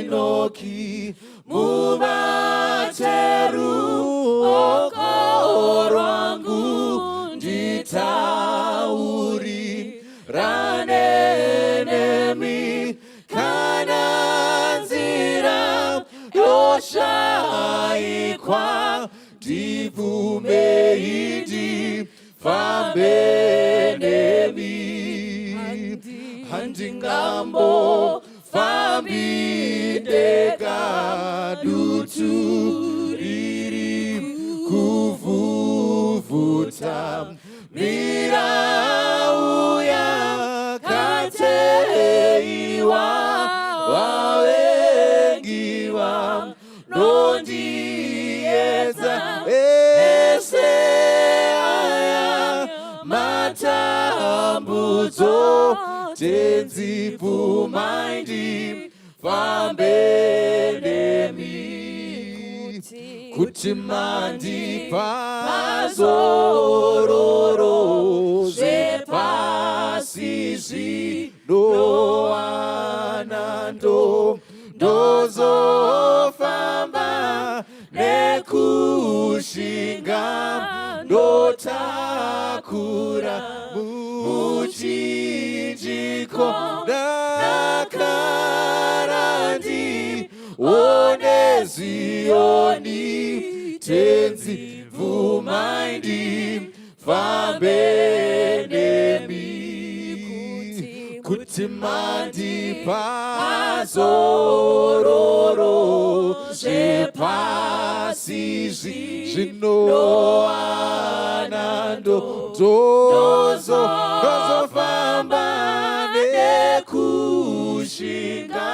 Inoki mumateru okorangu nditauri ranenemi kananzira yoshaikwa divumeidi fambenemi handingambo fambideka duturiri kuvuvuta mirauya kateiwa wawengiwa nondieza eseaya matambuzo tenzipu maindi fambenemi kuti mandi pazororo zvepasizvi noanando ndozofamba nekushinga ndotakura muchinjiko nakarandi one zioni tenzi vumaindi fambenemi kuti mandi pazororo zvepasizvi zvinoanando ndozofamba nekushinga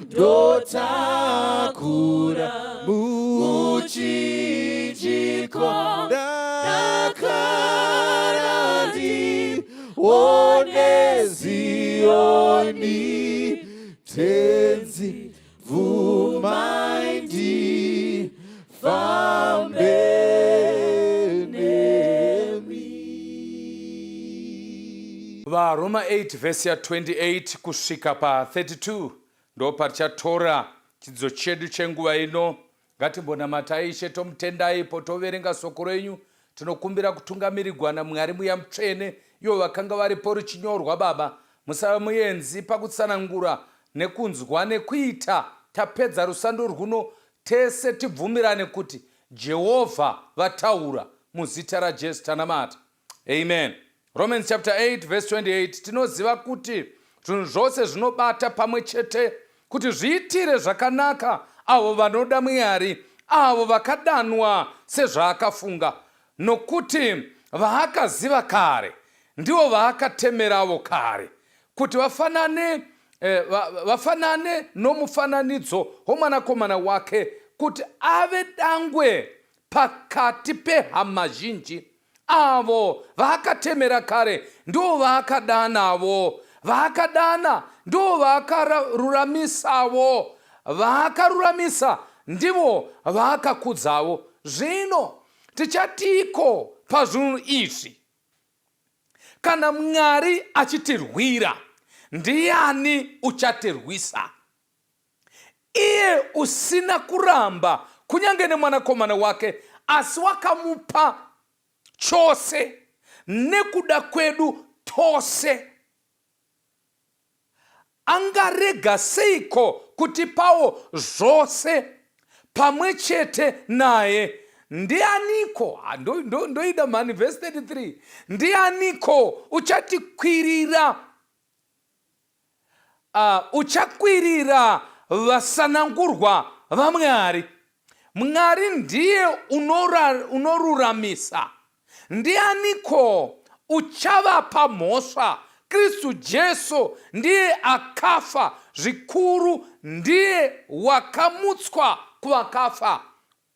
ndotakura muchinjiko nakarandi one zioni tenzi vumaindi fambenemi. Varoma 8 vhesi ya 28 kusvika pa32 ndo parichatora chidzidzo chedu chenguva ino. Ngatimbonamatai Ishe tomutendai po toverenga soko renyu. Tinokumbira kutungamirirwa naMwari muya mutsvene ivo vakanga varipo richinyorwa. Baba, musava muenzi pakutsanangura nekunzwa nekuita. Tapedza rusando rwuno tese tibvumirane kuti Jehovha vataura muzita raJesu tanamata. Amen. Romans chapter 8 verse 28 tinoziva kuti zvinhu zvose zvinobata pamwe chete kuti zviitire zvakanaka avo vanoda Mwari, avo vakadanwa sezvaakafunga, nokuti vaakaziva kare ndivo vaakatemeravo kare kuti vafanane nomufananidzo womwanakomana wake, kuti ave dangwe pakati pehama zhinji. Avo vaakatemera kare ndivo vaakadanavo, vaakadana ndivo vaakaruramisavo, vaakaruramisa ndivo vaakakudzavo. Zvino tichatiko pazvinhu izvi? Kana Mwari achitirwira, ndiani uchatirwisa? Iye usina kuramba kunyange nemwanakomana wake, asi wakamupa chose nekuda kwedu tose. Angarega seiko kutipawo zvose pamwe chete naye? Ndianiko, ndoida mani verse 33, ndianiko uchatikwirira, uchakwirira vasanangurwa vaMwari? Mwari ndiye unoruramisa. Ndianiko uchavapa mhosva? Kristu Jesu ndiye akafa, zvikuru ndiye wakamutswa kuvakafa.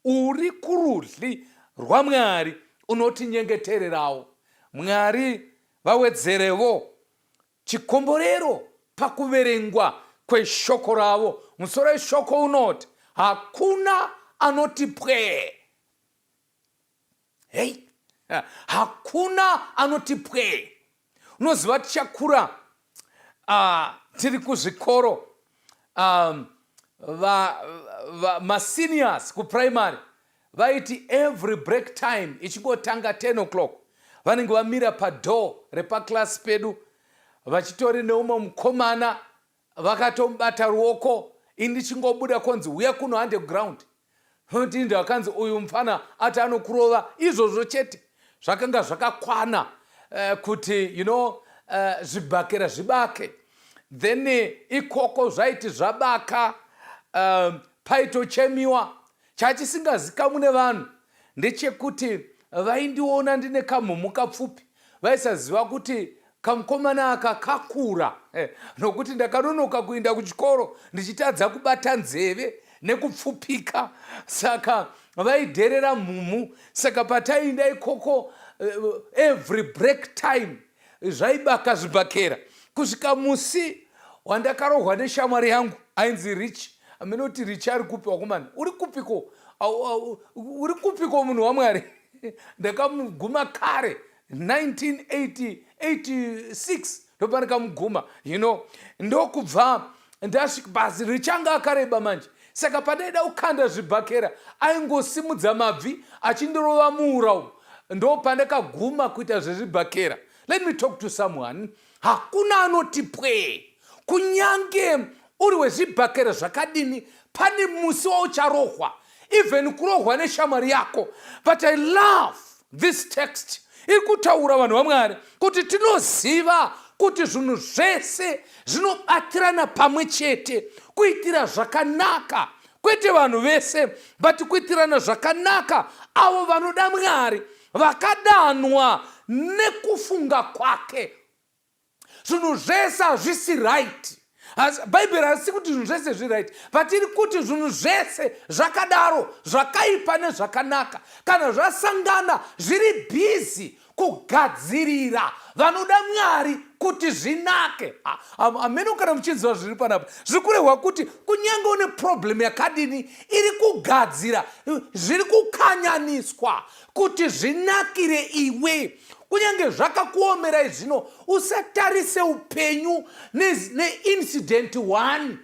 Uri kurudyi rwaMwari unotinyengetererawo. Mwari vawedzerevo chikomborero pakuverengwa kweshoko ravo. Musoro weshoko unoti hakuna anoti pwe. Hey, hakuna anoti pwe. Unoziva tichakura tiri kuzvikoro maseniors kuprimary vaiti every break time ichingotanga 10 o'clock vanenge vamira padoor repaclass pedu vachitori neumwe mukomana vakatomubata ruoko indichingobuda konzi uya kuno underground ndindi vakanzi uyu mufana ati anokurova izvozvo chete zvakanga zvakakwana kuti zvibhakera zvibake then ikoko zvaiti zvabaka paitochemiwa chachisingazikamwe nevanhu ndechekuti vaindiona ndine kamhumu kapfupi vaisaziva kuti kamukomana aka kakura nokuti ndakanonoka kuenda kuchikoro ndichitadza kubata nzeve nekupfupika saka vaidherera mhumu saka pataienda ikoko every break time zvaibaka zvibhakera kusvika musi wandakarohwa neshamwari yangu ainzi Rich amenoti Rich ari kupi wakomana uri kupiko munhu waMwari ndakamuguma kare 1986 ndopanikamuguma ndokubva ndasvika basi richanga akareba manje saka padaida kukanda zvibhakera aingosimudza mabvi achindorova muura ndo pandakaguma kuita zvezvibhakera. Let me talk to someone. Hakuna anoti pwe kunyange uri wezvibhakera zvakadini pane musi waucharohwa even kurohwa neshamwari yako. But I love this text. Iri kutaura vanhu vaMwari kuti tinoziva kuti zvinhu zvese zvinobatirana pamwe chete kuitira zvakanaka kwete vanhu vese but kuitirana zvakanaka avo vanoda Mwari vakadanwa nekufunga kwake. Zvinhu zvese hazvisi right. Bhaibheri harisi kuti zvinhu zvese zviri right but iri kuti zvinhu zvese zvakadaro zvakaipa nezvakanaka kana zvasangana zviri bhizi kugadzirira vanoda Mwari kuti zvinake. Ameno kana muchinzwa zviri panapa zviri kurehwa kuti kunyange une problem yakadini iri kugadzira zviri kukanyaniswa kuti zvinakire iwe. Kunyange zvakakuomera izvino usatarise upenyu neincident 1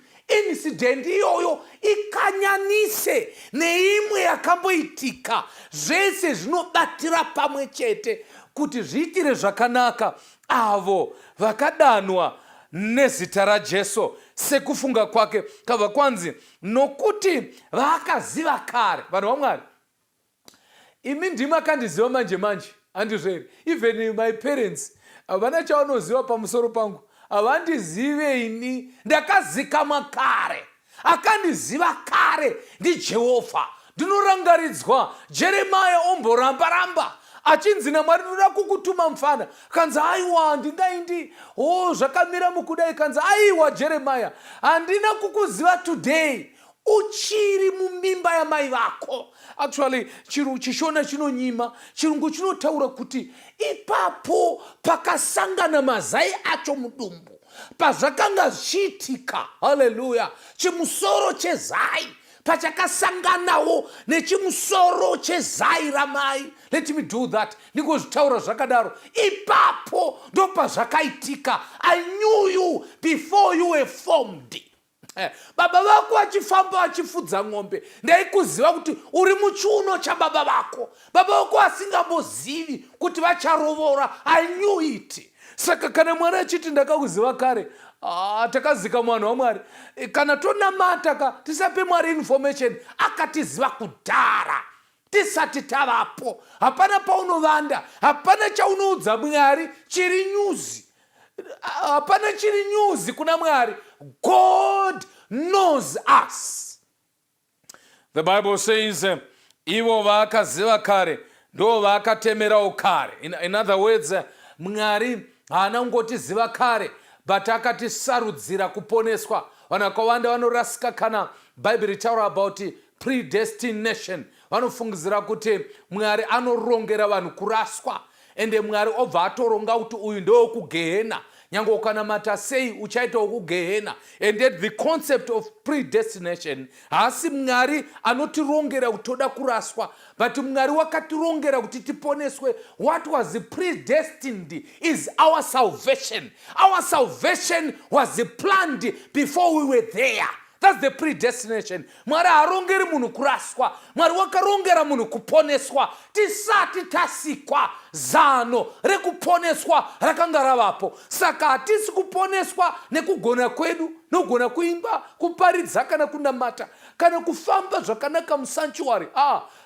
incident iyoyo ikanyanise neimwe yakamboitika. Zvese zvinobatira pamwe chete kuti zviitire zvakanaka avo vakadanwa nezita raJesu sekufunga kwake. Kabva kwanzi nokuti vakaziva kare. Vanhu vaMwari, imi ndimi akandiziva manje manje. Handizveri, even my parents havana chavanoziva pamusoro pangu. Havandizive ini, ndakazikama kare. Akandiziva kare ndiJehovha. Ndinorangaridzwa Jeremia omboramba achinzi naMwari ndoda kukutuma mufana. Kanzi aiwa ndingaindi zvakamira mukudai. Kanzi aiwa Jeremia handina kukuziva today uchiri mumimba yamai vako. Actually chishona chinonyima chirungu chinotaura kuti ipapo pakasangana mazai acho mudumbu pazvakanga zvichiitika. Haleluya. Chimusoro chezai pachakasanganawo nechimusoro chezai ramai. Let me do that. Ndingozvitaura zvakadaro. Ipapo ndo pazvakaitika. I knew you before you were formed. Baba vako achifamba achifudza ng'ombe ndaikuziva kuti uri muchiuno chababa vako. Baba vako asingambozivi kuti vacharovora. I knew it. Saka kana Mwari achiti ndakakuziva kare, takazika mwana waMwari. Kana tonamata tisape Mwari information akatiziva kudhara tisati tavapo. Hapana paunovanda, hapana chaunoudza Mwari chiri nyuzi. Hapana chiri nyuzi kuna Mwari. God knows us. The Bible says, ivo vakaziva kare ndo vakatemerawo kare. In other words, Mwari haana kungotiziva kare but akatisarudzira kuponeswa. Vanhu vakawanda vanorasika kana Bhaibheri taura about predestination. Vanofungidzira kuti Mwari anorongera vanhu kuraswa ende Mwari obva atoronga kuti uyu ndewe kugehena. nyange ukanamata sei uchaitawo kugehena. And yet the concept of predestination, haasi Mwari anotirongera kuti toda kuraswa, but Mwari wakatirongera kuti tiponeswe. What was predestined is our salvation. Our salvation was planned before we were there. That's the predestination. Mwari harongeri munhu kuraswa. Mwari wakarongera munhu kuponeswa. Tisati tasikwa zano rekuponeswa rakanga ravapo. Saka hatisi kuponeswa nekugona kwedu, nogona kuimba, kuparidza kana kunamata, kana kufamba zvakanaka musanctuary.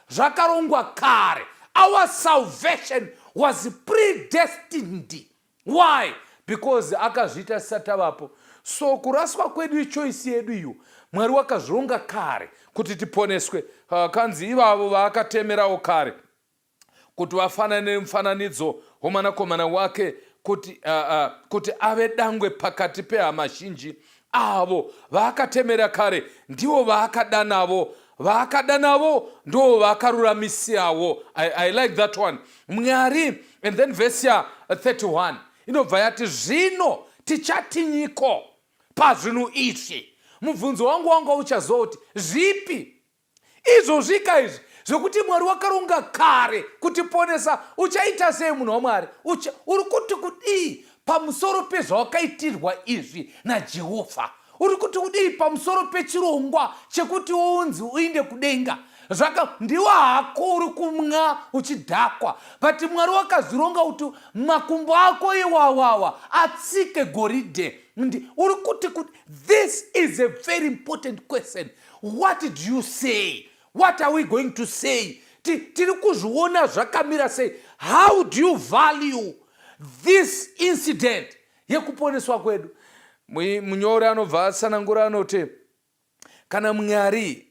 Zvakarongwa kare. Our salvation was predestined. Why? Because akazvita satavapo. So kuraswa kwedu ichoisi yedu iyo Mwari wakazvironga kare kuti tiponeswe. Kanzi ivavo vaakatemerawo kare kuti vafanane nemufananidzo womwanakomana wake kuti ave dangwe pakati pehama zhinji. Avo vaakatemera kare ndivo vaakadanavo. Vaakadanavo ndo vakaruramisirawo. I like that one. Mwari, and then verse 31 inobva yati zvino tichatinyiko pazvinhu izvi. Mubvunzo wangu wanga uchazoti zvipi izvozvika izvi zvokuti Mwari wakaronga kare kutiponesa? Uchaita sei munhu waMwari? Uri kuti kudii pamusoro pezvawakaitirwa izvi naJehovha? Uri kuti kudii pamusoro pechirongwa chekuti unzi uinde kudenga? Ndiwo hako uri kumwa uchidhakwa, but Mwari wakazvironga kuti makumbo ako iwawawa atsike goridhe. Uri kuti this is a very important question. What did you say? What are we going to say? Tiri kuzviona zvakamira sei? How do you value this incident yekuponeswa kwedu? Munyori anobva atsanangura anoti kana Mwari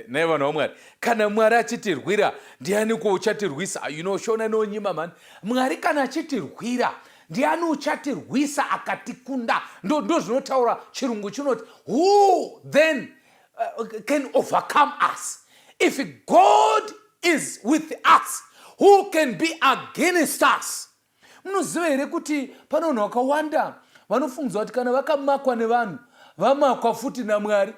nevanhu vaMwari, kana Mwari achitirwira ndiani uchatirwisa? Shona nonyima mani. Mwari kana achitirwira ndiani uchatirwisa akatikunda? Ndo zvinotaura chirungu chinoti who then can overcome us? If God is with us, who can be against us? Munoziva here kuti pano vanhu vakawanda vanofungidzwa kuti kana vakamakwa nevanhu vamakwa futi naMwari.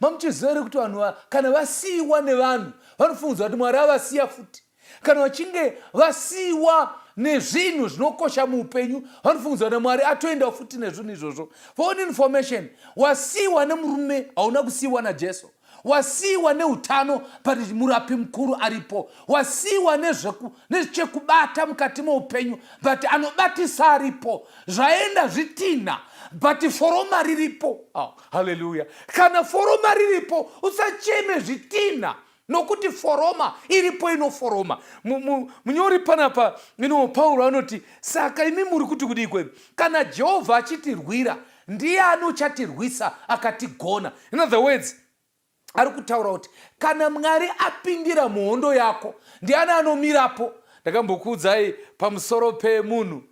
Mamuchiziva here kuti vanhu kana vasiyiwa nevanhu vanofungidzwa kuti Mwari avasiya futi. Kana vachinge vasiyiwa nezvinhu zvinokosha muupenyu vanofungidzwa kuti Mwari atoenda futi nezvinhu izvozvo. For one information, wasiyiwa nemurume hauna kusiyiwa naJesu. Wasiyiwa neutano pari murapi mukuru aripo. Wasiyiwa nezvechekubata mukati muupenyu, but anobatisa aripo. Zvaenda zvitina, but foroma riripo. Hallelujah. Kana foroma riripo usacheme zvitina, nokuti foroma iripo inoforoma. Munyori panapa Paulo anoti saka imi muri kuti kudii kwedu? Kana Jehovha achitirwira ndiani uchatirwisa akatigona? In other words, ari kutaura kuti kana Mwari apindira muhondo yako ndiani anomirapo? Ndakambokuudzai pamusoro pemunhu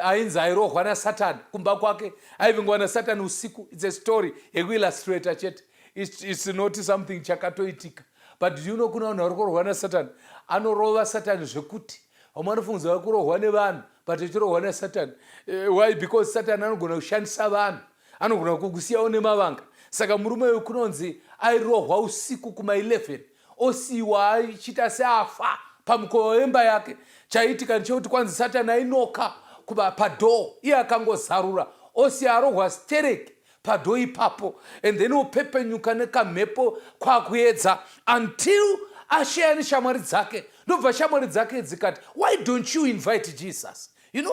ainzi airohwa naSatani kumba kwake. Aivingwa naSatani usiku. It's a story yekuillustrata chete. It's not something chakatoitika. But do you know kuna vanhu vari kurohwa naSatani? Anorova Satani zvekuti vamwe vanofungidzwa kurohwa nevanhu, but achirohwa naSatani. Why? Because Satani anogona kushandisa vanhu, anogona kukusiyawo nemavanga. Saka murume uyu kunonzi airohwa usiku kuma11, osiyiwa achiita seafa pamukova wemba yake. Chaitika ndechekuti kwanzi Satani ainoka padoo, iye akangozarura, osiya arohwa stereki padoo ipapo, and then opepenyuka nekamhepo kwakuedza until asheya neshamwari dzake. Ndobva shamwari dzake dzikati, why don't you invite Jesus?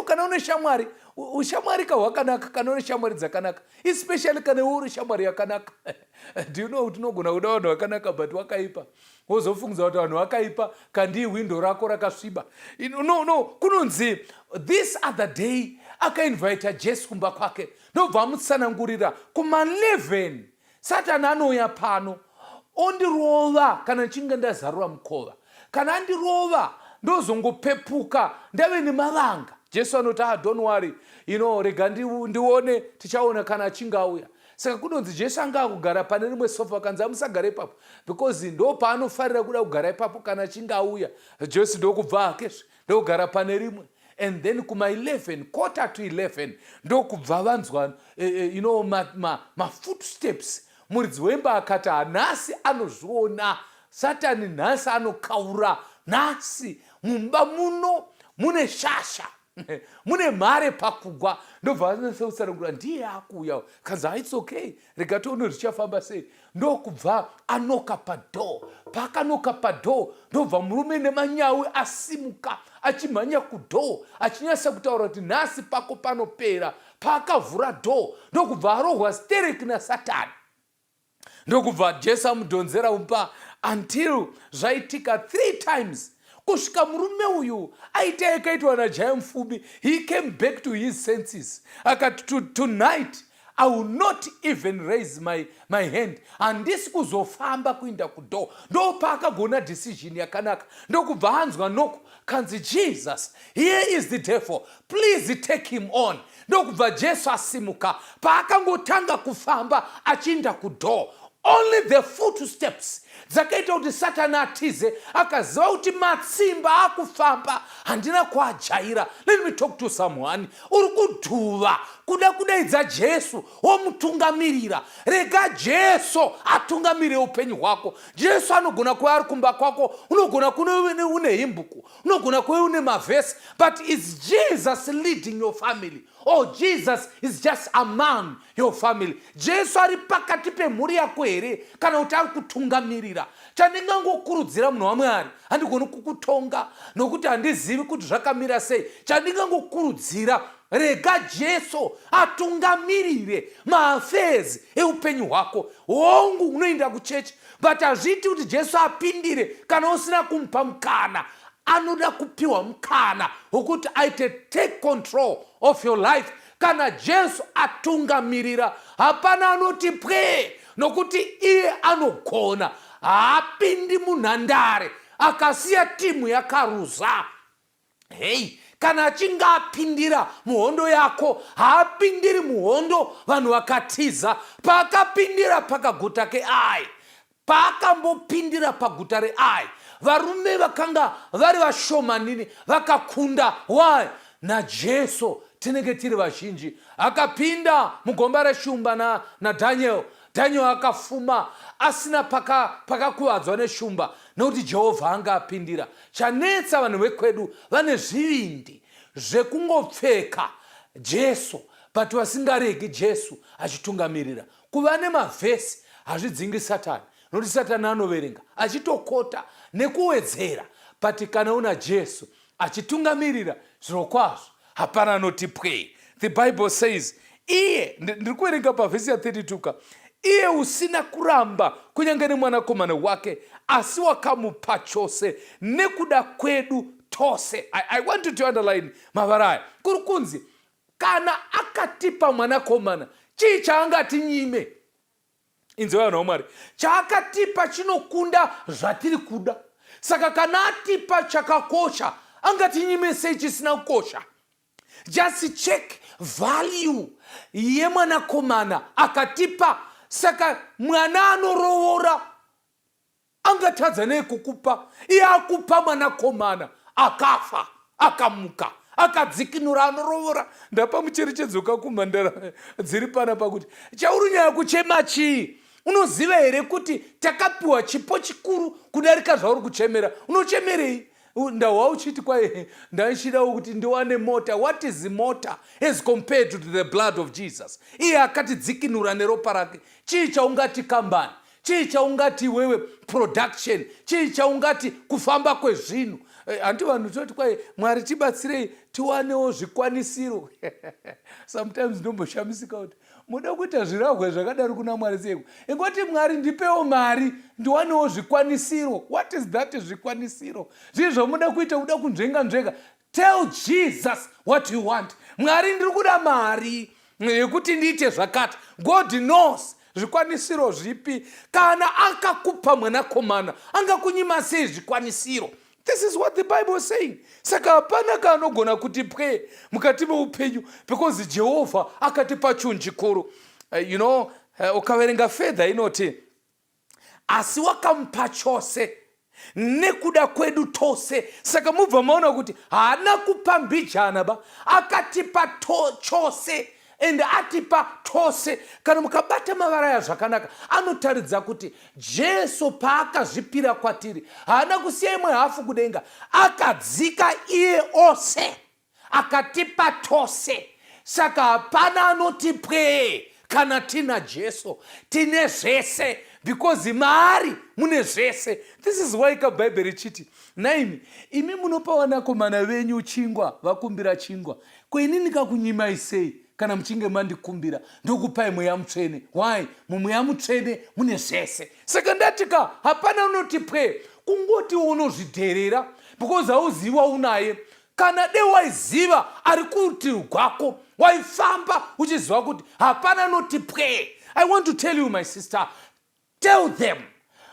Kana une shamwari, ushamwari kahwakanaka kana une shamwari dzakanaka, especially kana uri shamwari yakanaka. Do you know kuti unogona kuda vanhu vakanaka but wakaipa? Wozofungidzwa kuti vanhu vakaipa kandi windo rako rakasviba. No, kunonzi this other day akainvita Jesu kumba kwake. Ndobva amutsanangurira kuma11 Satani anouya pano ondirova kana ndichinge ndazarura mukova. Kana andirova ndozongopepuka ndave nemavanga. Jesu anoti don't worry, rega ndione, tichaona kana achinge auya. Saka kunonzi Jesu anga akugara pane rimwe sofa, kanzi amusagara ipapo because ndo paanofarira kuda kugara ipapo kana achinge auya. Jesu ndokubva hake ndokugara pane rimwe. and then kuma 11 quarter to 11 ndokubva vanzwa footsteps. Muridzi wemba akati nhasi anozviona, Satani nhasi anokaura, nhasi mumba muno mune shasha, mune mhare pakugwa. Ndobva anosarangura ndiye akuuya, kanzi it's okay, rega tione zvichafamba sei. Ndokubva anoka padhoo. Paakanoka padhoo ndobva murume nemanyawi asimuka achimhanya kudhoo achinyasa kutaura kuti nhasi pako panopera. Paakavhura dhoo ndokubva arohwa stereki naSatani. Ndokubva Jesu amudhonzera umba until zvaitika 3 times. Kusvika murume uyu aita yakaitwa najaya mupfumi, he came back to his senses. Akati tonight I will not even raise my hand. Handisi kuzofamba kuinda kudhoo. Ndopaakagona decision yakanaka. Ndokubva anzwa noko kanzi Jesus, here is the devil, please take him on. Ndokubva Jesu asimuka. Paakangotanga kufamba achiinda kudhoo, only the footsteps dzakaita kuti Satani atize, akaziva kuti matsimba akufamba handina kuajaira. Let me talk to someone. Uri kudhuva kuda kudaidza Jesu womutungamirira. Rega Jesu atungamirire upenyu hwako. Jesu anogona kuva ari kumba kwako, unogona kuve une himbuku, unogona kuve une mavhesi, but it's Jesus leading your family. Oh, Jesus is just among your family. Jesu ari pakati pemhuri yako here kana kuti ari kutungamirira. Chandingangokurudzira munhu waMwari, handigoni kukutonga nokuti handizivi kuti zvakamira sei. Chandingangokurudzira, rega Jesu atungamirire maaffairs eupenyu hwako. Hongu unoenda kuchechi, but hazviti kuti Jesu apindire kana usina kumupa mukana. Anoda kupiwa mukana wokuti aite take control of your life. Kana Jesu atungamirira, hapana anoti pwe, nokuti iye anogona. Haapindi munhandare akasiya timu yakaruza. Hey, kana achinge apindira muhondo yako, haapindiri muhondo vanhu vakatiza. Paakapindira pakaguta keAi, paakambopindira paguta reAi, varume vakanga vari vashomanini vakakunda. Why? naJesu tinenge tiri vazhinji. Akapinda mugomba reshumba naDaniel. Daniel akafuma asina pakakuvadzwa neshumba, nokuti Jehovha anga apindira. Chanetsa vanhu vekwedu vane zvivindi zvekungopfeka Jesu but vasingaregi Jesu achitungamirira. Kuva nemavhesi hazvidzingi Satani, nokuti Satani anoverenga achitokota nekuwedzera. But kana una Jesu achitungamirira, zviro kwazvo hapana anoti pwe. The Bible says, iye, ndiri kuverenga pavhesi ya 32 ka, iye usina kuramba kunyange nemwanakomana wake, asi wakamupa chose nekuda kwedu tose. I want you to underline mavara aya. Kuri kunzi kana akatipa mwanakomana, chii chaangati nyime? Inzwa vanhu vaMwari, chaakatipa chinokunda zvatiri kuda. Saka kana atipa chakakosha, angati nyime sei chisina kukosha? Just check value yemwanakomana akatipa. Saka mwana anorovora angatadza nei kukupa? Iye akupa mwanakomana akafa akamuka akadzikinura, anorovora. Ndapa mucherechedzo kakumhandara dziri pana pakuti chauri nyaya kuchema chii? Unoziva here kuti takapiwa chipo chikuru kudarika zvauri kuchemera? Unochemerei? Ndahwa uchiti kwaye ndachida kuti ndiwane mota. What is the motor as compared to the blood of Jesus? Iye akatidzikinura neropa rake. Chii chaungati kambani? Chii chaungati wewe production? Chii chaungati kufamba kwezvinhu? Handi vanhu toti kwaye Mwari tibatsirei tiwanewo zvikwanisiro. Sometimes ndomboshamisika kuti muda kuita zvirahwe zvakadaro kuna Mwari seiko? Ingoti Mwari ndipewo mari ndiwanewo zvikwanisiro. What is that zvikwanisiro? Zvii zvamuda kuita, uda kunzvenga. Tell Jesus what you want. Mwari ndiri kuda mari yekuti ndiite zvakati. God knows zvikwanisiro zvipi. Kana akakupa mwanakomana, angakunyima sei zvikwanisiro? This is what the Bible is saying. Saka hapana kanogona kuti pwe mukati meupenyu, because Jehovah akatipa chinhu chikuru. Ukaverenga fedha inoti, asi wakamupa chose nekuda kwedu tose. Saka mubva maona kuti haana kupa mbijana ba, akatipa chose ende atipa tose. Kana mukabata mavaraya zvakanaka, anotaridza kuti Jesu paakazvipira kwatiri, haana kusiya imwe hafu kudenga, akadzika iye ose, akatipa tose. Saka hapana anoti pwee kana tina Jesu, tine zvese, because maari mune zvese. This is why kaBhaibheri chiti, naimi imi munopa vanakomana venyu chingwa, vakumbira chingwa, kwenini kakunyimai sei kana muchinge mandikumbira ndokupai mweya mutsvene? Why? Mumweya mutsvene mune zvese. Saka ndatika hapana unoti pwee, kungoti unozvidherera because hauziva unaye. Kana de waiziva ari kurutivi rwako, waifamba uchiziva kuti hapana noti pwee. I want to tell you, my sister, tell them,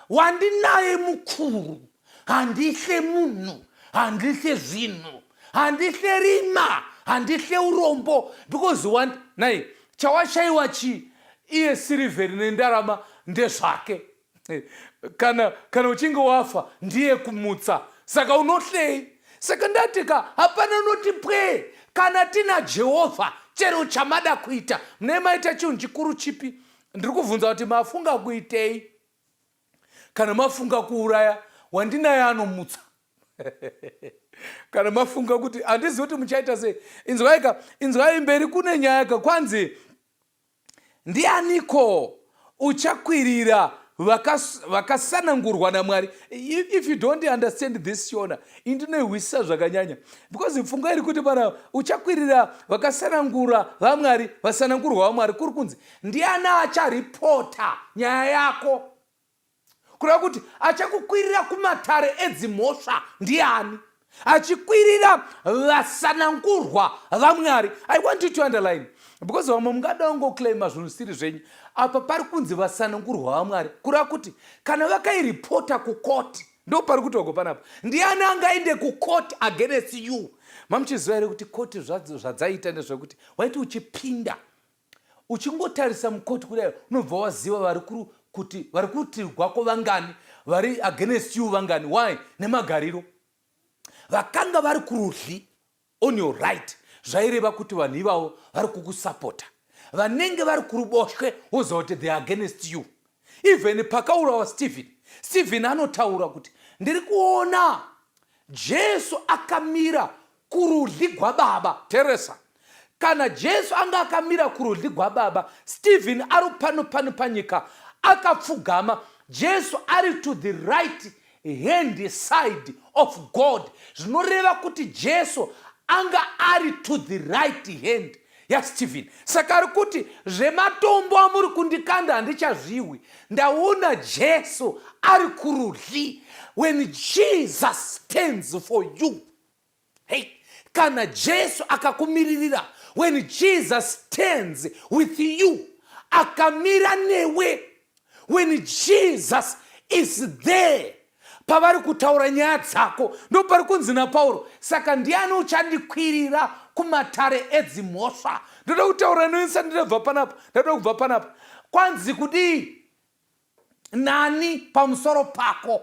wandinaye mukuru, handihle munhu, handihle zvinhu, handihle rima, handihle urombo, because nai chawashaiwa iye sirivheri nendarama ndezvake. Kana uchinge wafa ndiye kumutsa, saka unohlei. Saka ndatika hapana noti pwee kana tina Jehovha, chero chamada kuita. Mune maita chinhu chikuru chipi? Ndiri kubvunza kuti mafunga kuitei? Kana mafunga kuuraya, wandinaye anomutsa. Kana mafunga kuti handizivi kuti muchaita sei, inzwai mberi kune nyaya kwanzi, ndianiko uchakwirira vakasanangurwa naMwari? If you don't understand this, Shona, indinoihwisisa zvakanyanya, because pfungwa iri kuti pana uchakwirira vakasanangura vaMwari, vasanangurwa vaMwari, kuri kunzi ndiana acharipota nyaya yako. Kureva kuti achakukwirira kumatare edzimhosva ndiani? Achikwirira vasanangurwa vaMwari. I want you to underline, because vamwe mungada ungoclaima zvinhu siri zvenyu. Apa pari kunzi vasanangurwa vaMwari, kureva kuti kana vakairipota kukoti, ndo pari kuti wako panapa. Ndiani angaende kukoti against you? Mamuchiziva here kuti koti zvadzaita ndezvekuti waiti uchipinda uchingotarisa mukoti kudai, unobva waziva vari kurutivi rwako vangani, vari against you vangani. Why? Nemagariro. Vakanga vari kurudyi, on your right, zvaireva kuti vanhu ivavo vari kukusapota. Vanenge vari kuruboshwe, woziva kuti they are against you. Even pakaurawa Stephen anotaura kuti ndiri kuona Jesu akamira kurudyi rwaBaba. Teresa, kana Jesu anga akamira kurudyi rwaBaba, Stephen ari pano panyika akapfugama, Jesu ari to the right hand side of God. Zvinoreva kuti Jesu anga ari to the right hand yaStephen. Saka ari kuti zvematombo amuri kundikanda handichazviwi, ndaona Jesu ari kurudyi. When Jesus stands for you, hey, kana Jesu akakumiririra, when Jesus stands with you, akamira newe, when Jesus is there, pavari kutaura nyaya dzako, ndo pari kunzi naPauro, saka ndiani uchandikwirira kumatare edzimhosva? Ndoda kutaura noisa, ndinobva panapa, ndoda kubva panapa. Kwanzi kudii? Nani pamusoro pako?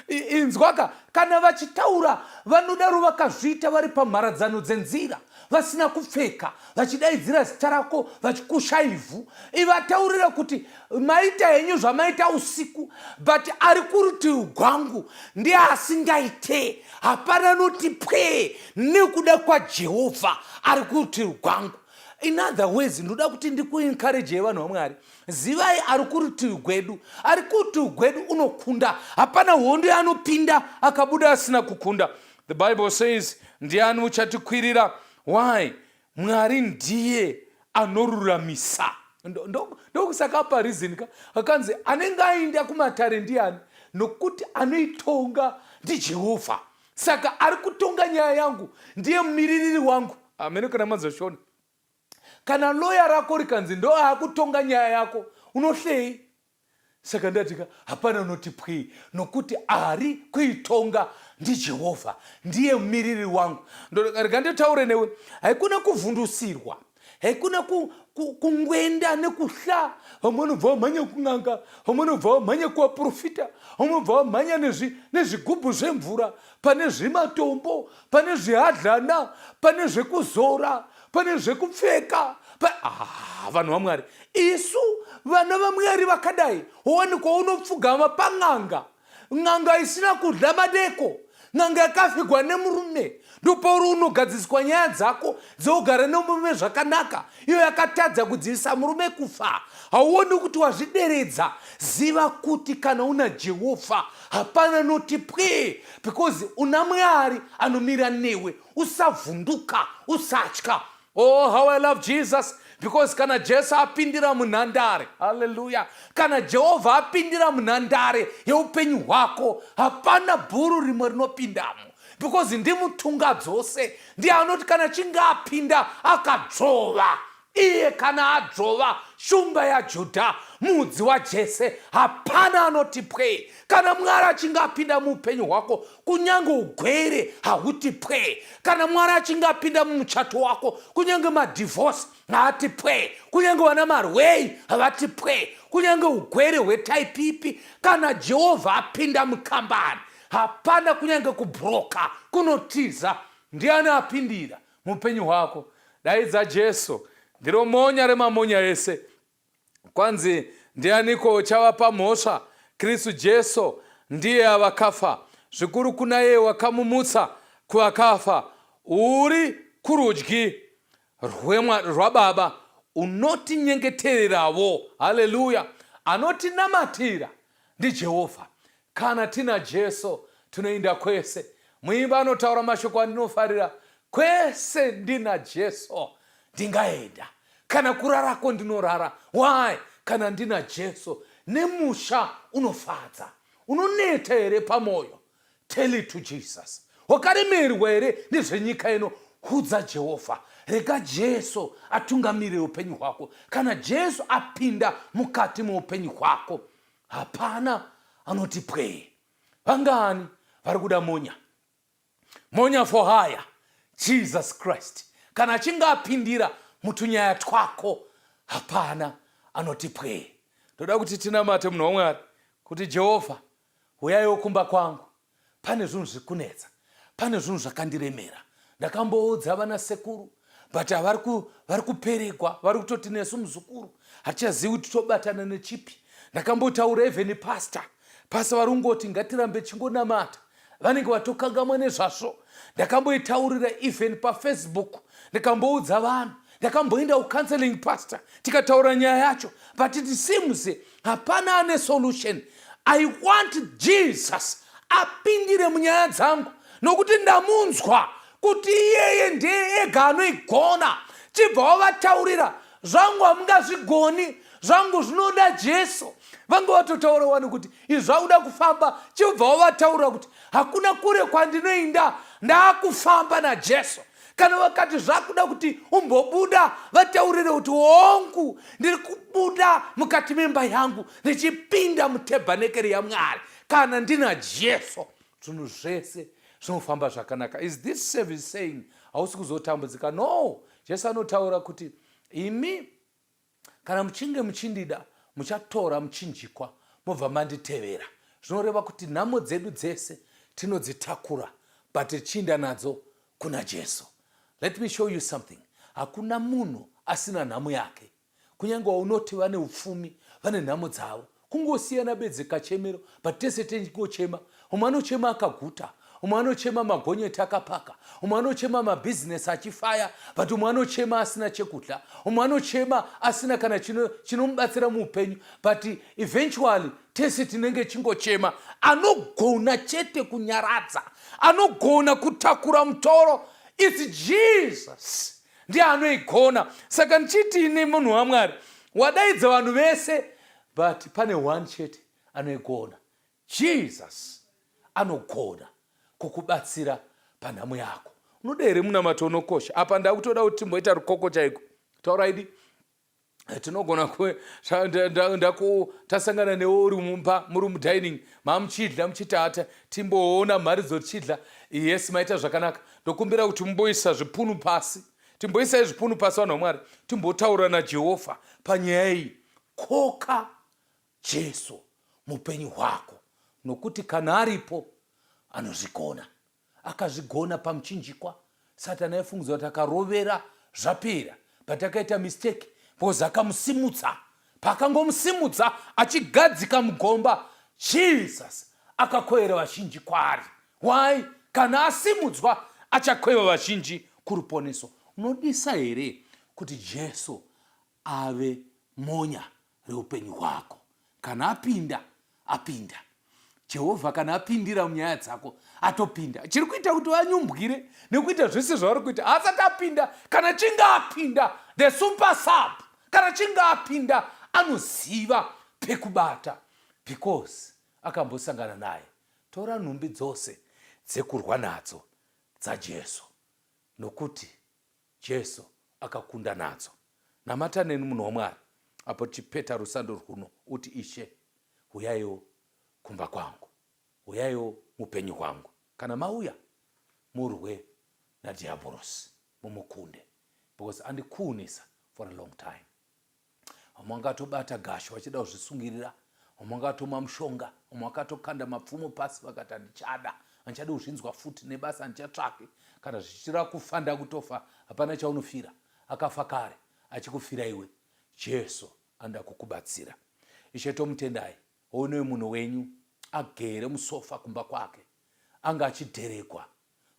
Inzwaka, kana vachitaura vanodaro vakazviita vari pamharadzano dzenzira, vasina kupfeka, vachidaidzira zita rako, vachikusha ivhu, ivataurira kuti maita henyu zvamaita usiku, but ari kurutivi rwangu ndiye asingaite. Hapana noti pwee nekuda kwaJehovha ari kurutivi rwangu. In other words, ndoda kuti ndikuencourage vanhu vaMwari, zivai ari kurutivi rwedu, ari kurutivi rwedu unokunda. Hapana hondo anopinda akabuda asina kukunda. The Bible says, ndiani uchatikwirira? Why? Mwari ndiye anoruramisa. Ndokusaka pa reason akanzi anenge aenda kumatare ndiani? Nokuti anoitonga ndiJehovha. Saka ari kutonga nyaya yangu, ndiye mumiririri wangu. Amen. Kana manzashona, kana loya rako rikanzi ndo akutonga nyaya yako, unohlei. Saka ndatika hapana unoti pwii, nokuti ari kuitonga ndiJehovha, ndiye mumiriri wangu. Ndikanditaure newe, haikuna kuvhundusirwa haikuna kungwenda nekuhla. Vamwe vanobva vamhanya kun'anga, vamwe vanobva vamhanya kuvaprofita, vamwe vanobva vamhanya nezvigubhu zvemvura, pane zvimatombo, pane zvihadhlana, pane zvekuzora, pane zvekupfeka. Vanhu vaMwari, isu vana vaMwari vakadai wowanikwa unopfugama pan'anga, n'anga isina kudla madeko, n'anga yakapfigwa nemurume. Ndopauro unogadziswa nyaya dzako dzeugara nemurume zvakanaka, iyo yakatadza kudzivisa murume kufa. Hauoni kuti wazvideredza. Ziva kuti kana una Jehovha hapana noti pwe, because una Mwari anomira newe. Usavhunduka, usatya. Oh, how I love Jesus. Because kana Jesu apindira munhandare, hallelujah, kana Jehovha apindira munhandare yeupenyu hwako, hapana bhuru rimwe rinopindamo. Because ndimutunga dzose, ndiye anoti kana chinga apinda akadzova. Iye kana adzova shumba yaJudha, mudzi waJese, hapana anoti pwe. Kana Mwari achinga apinda muupenyu hwako, kunyange ugwere hahuti pwe. Kana Mwari achinga apinda mumuchato wako, kunyange madivorce haati pwe. Kunyange vana marwei havati pwe. Kunyange ugwere hwetype ipi, kana Jehovha apinda mukambani, hapana kunyange kubroka kunotiza. Ndiani apindira muupenyu hwako? Daidza Jesu. Ndiro monya remamonya ese. Kwanzi ndianiko chavapa mhosva? Kristu Jesu ndiye avakafa. Zvikuru kuna iye wakamumutsa kuvakafa. Uri kurudyi rwaBaba, unotinyengetererawo. Haleluya. Anotinamatira ndi Jehovha. Kana tina Jesu tunoenda kwese. Muimba anotaura mashoko andinofarira, kwese ndina Jesu ndingaenda. Kana kurarako ndinorara. Why? Kana ndina Jesu nemusha unofadza. Unoneta here pamoyo. Tell it to Jesus. Wakaremerwa here nezvenyika ino, udza Jehovha. Rega Jesu atungamirire upenyu hwako. Kana Jesu apinda mukati muupenyu hwako, hapana anoti pwe. Vangani vari kuda monya for hire Jesus Christ. Kana achinga apindira mutunyaya twako, hapana anoti pwe. Toda kuti tinamate munhu waMwari kuti Jehovha, uyaiwo kumba kwangu. Pane zvinhu zvikunetsa, pane zvinhu zvakandiremera. Ndakamboudza vana sekuru, but vari kuperekwa, vari kutoti nesu muzukuru hatichazivi kuti tobatana nechipi. Ndakambotaura even pastor vari kungoti ngatirambe chingonamata, vanenge vatokangamwa nezvazvo. Ndakamboitaurira even paFacebook, ndakamboudza vanhu, ndakamboenda kucounseling pastor, tikataura nyaya yacho, but it seems hapana ane solution. I want Jesus apindire munyaya dzangu, nokuti ndamunzwa kuti iyeye ndiye ega anoigona. Chibva wavataurira, zvangu hamungazvigoni, zvangu zvinoda Jesu. Vange vatotaura wani kuti izvi zvakuda kufamba. Chibva wavataurira kuti hakuna kure kwandinoenda, ndaakufamba naJesu. Kana vakati zvakuda kuti umbobuda, vataurire kuti hongu ndiri kubuda mukati memba yangu ndichipinda mutabhenakeri yaMwari. Kana ndina Jesu, zvinhu zvese zvinofamba zvakanaka. Is this service saying hausi kuzotambudzika? No. Jesu anotaura kuti imi kana muchinge muchindida, muchatora muchinjikwa mobva manditevera. Zvinoreva kuti nhamo dzedu dzese tinodzitakura, but tichinda nadzo kuna Jesu. Let me show you something. Hakuna munhu asina nhamo yake. Kunyange unoti vane upfumi, vane nhamo dzavo. Kungosiyana bedzi kachemero, but tese tengochema. Umwe anochema akaguta, umwe anochema magonyeti akapaka, umwe anochema mabhizinesi achifaya, but umwe anochema asina chekudya, umwe anochema asina kana chinomubatsira muupenyu, but eventually tese tinenge chingochema. Anogona chete kunyaradza, anogona kutakura mutoro, it's Jesus ndiye anoigona. Saka ndichiti ine munhu waMwari, wadaidza vanhu vese, but pane one chete anoigona. Jesus anogona kukubatsira panhamo yako. Unoda here munamato unokosha? Apa ndakutoda kuti timboita rukoko chaiko. Tauraidi tinogona tasangana newe uri mumba muri mudining, mamuchidla muchitata, timboona mhari dzochidla. Yes, maita zvakanaka. Ndokumbira kuti mumboisa zvipunu pasi, timboisai zvipunu pasi vanhu vaMwari, timbotaura naJehovha panyaya iyi. Koka Jesu mupenyu hwako, nokuti kana aripo anozvigona. Akazvigona pamuchinjikwa. Satani aifungidzwa kuti akarovera zvapera, patakaita mistake, because akamusimudza. Pakangomusimudza achigadzika mugomba, Jesus akakweva vazhinji kwaari. Why? Kana asimudzwa achakweva vazhinji kuruponeso. Unodisa here kuti Jesu ave monya reupenyu hwako? Kana apinda. Jehovha kana apindira munyaya dzako, atopinda. Chiri kuita kuti vanyumbwire nekuita zvese zvavari kuita, asati apinda. Kana chinga apinda, the super sub, kana chinga apinda, anoziva pekubata, because akambosangana naye. Tora nhumbi dzose dzekurwa nadzo dzaJesu, nokuti Jesu akakunda nadzo. Namata neni munhu waMwari, apo tichipeta rusando rwuno, uti Ishe, uyaiwo kumba kwangu, uyaiwo mupenyu hwangu. Kana mauya, murwe nadhiabhorosi, mumukunde, because andikuunisa for a long time. Vamwe vakatobata gasho vachida kuzvisungirira, vamwe vakatomwa mushonga, vamwe vakatokanda mapfumo pasi vakati handichada, handichada kuzvinzwa futi nebasa handichatsvake. Kana zvichira kufanda kutofa, hapana chaunofira. Akafa kare, achikufira iwe. Jesu anda kukubatsira. Ishe tomutendai, onewe munhu wenyu agere musofa kumba kwake, anga achidherekwa,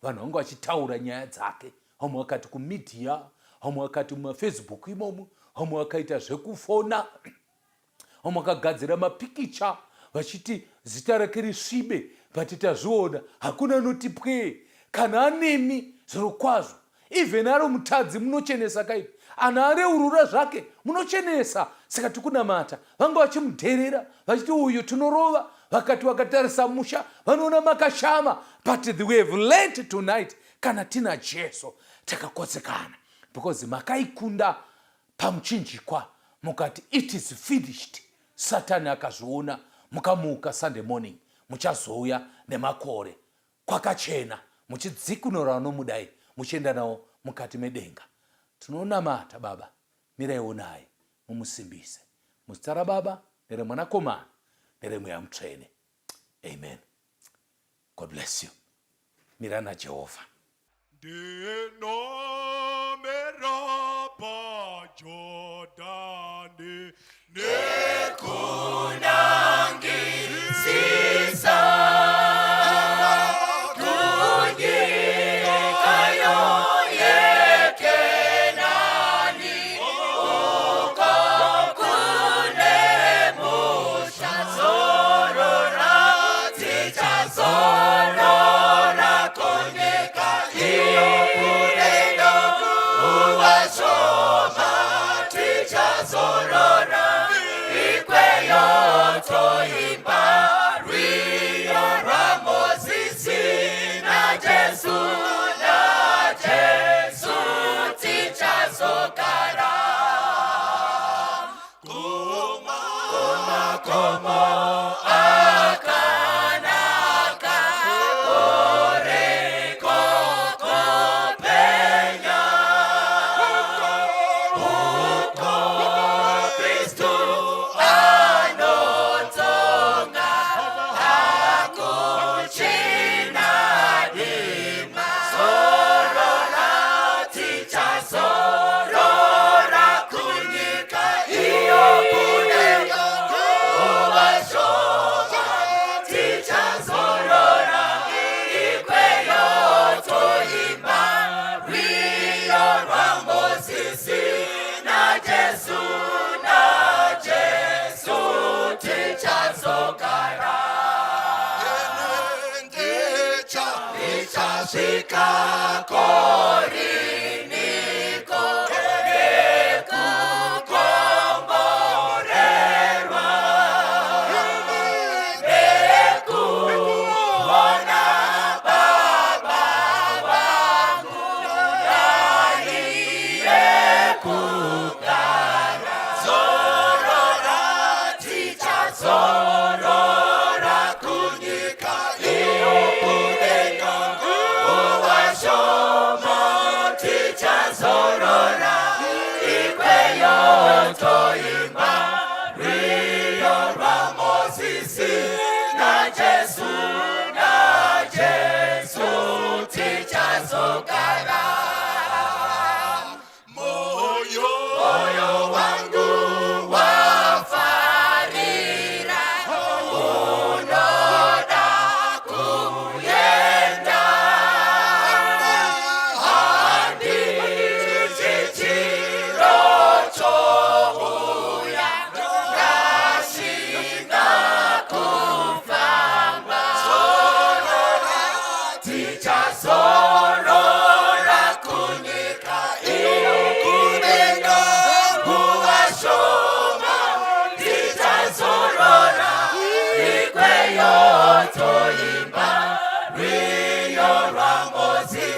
vanhu vanga vachitaura nyaya dzake. Vamwe vakati kumedia, vamwe vakati mumafacebook imomo, vamwe vakaita zvekufona, vamwe vakagadzira mapikicha vachiti zita rake risvibe, but tazviona hakuna anotipwe. Kana anemi zviro kwazvo, even ari mutadzi munochenesa kaipi, ana areurura zvake munochenesa. Saka tikunamata, vanga vachimudherera vachiti uyu tinorova, vakati vakatarisa musha vanoona makashama. But we have learned tonight, kana tina Jesu takakotsekana, because makaikunda pamuchinjikwa mukati it is finished. Satani akazviona, mukamuka Sunday morning, muchazouya nemakore kwakachena, muchidzikunura vanomudai, muchienda nawo mukati medenga. Tinonamata Baba, miraiwo naye, mumusimbise. Muzita raBaba neremwanakomana neremweya mutsvene. Amen. God bless you. Mirana Jehovah. Jordani Shoma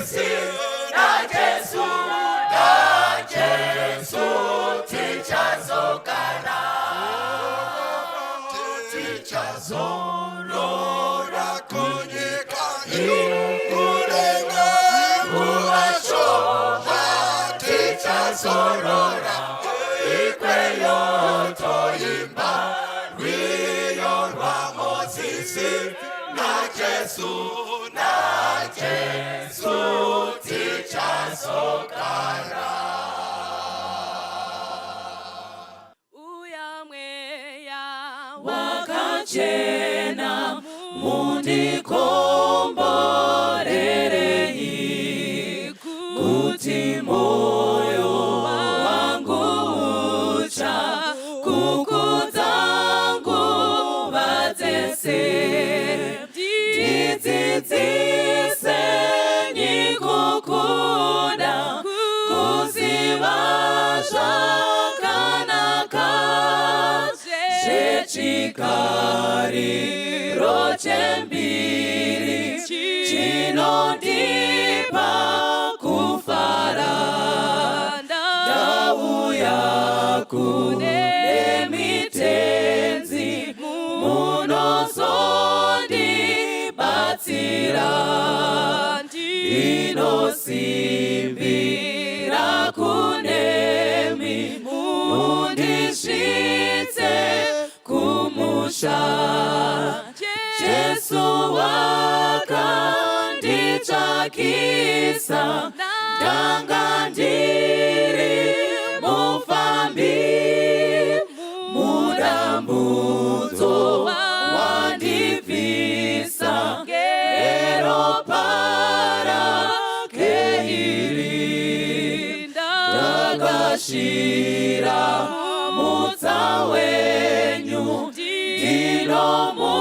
Moses, na Jesu tichazokana, tichazorora kunyika kulenga uwashova, tichazorora ikweyo toimba rwiyo rwa Moses, na Jesu tichazokana. Wakachena mundikomborerei, kuti moyo wangu ucha kukudza nguva dzese. Ndidzidziseni kukuda, kuziva zvakanaka, chikariro chembiri chinondipa kufara. Ndauya kune mitenzi munozondibatsira, ndinosimbira kunemi mundisvitse kumusha. Jesu wakanditsvakisa, ndanga ndiri mufambi, mudambudzo wandibvisa, ngeropa rake iri ndakashira mutsa wenyu, ndinomu